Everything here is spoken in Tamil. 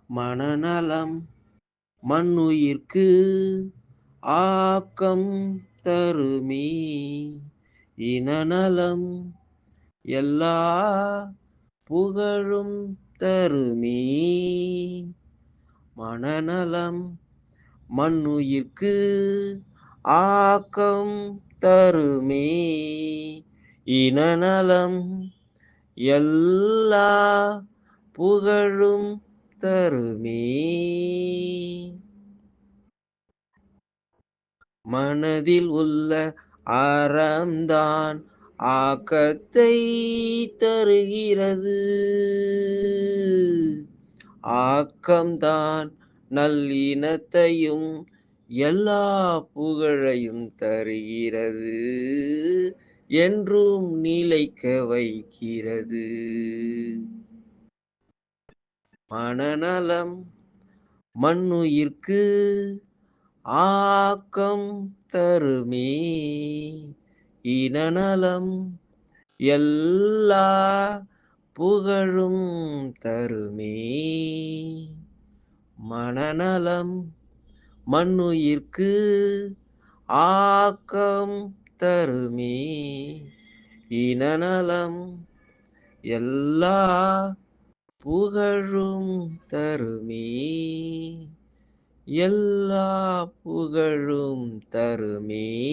மனநலம் மன்னுயிர்க்கு ஆக்கம் தருமே. இனநலம் எல்லா புகழும் தருமே. மனநலம் மன்னுயிர்க்கு ஆக்கம் தருமே. இனநலம் எல்லா புகழும் தருமே. மனதில் உள்ள அறம்தான் ஆக்கத்தை தருகிறது. ஆக்கம்தான் நல்லினத்தையும் எல்லா புகழையும் தருகிறது. என்றும் நிலைக்க வைக்கிறது. மனநலம் மன்னுயிர்க்கு ஆக்கம் தருமே. இனநலம் எல்லா புகழும் தருமே. மனநலம் மன்னுயிர்க்கு ஆக்கம் தருமே. இனநலம் எல்லா புகழும் தருமே. எல்லா புகழும் தருமே.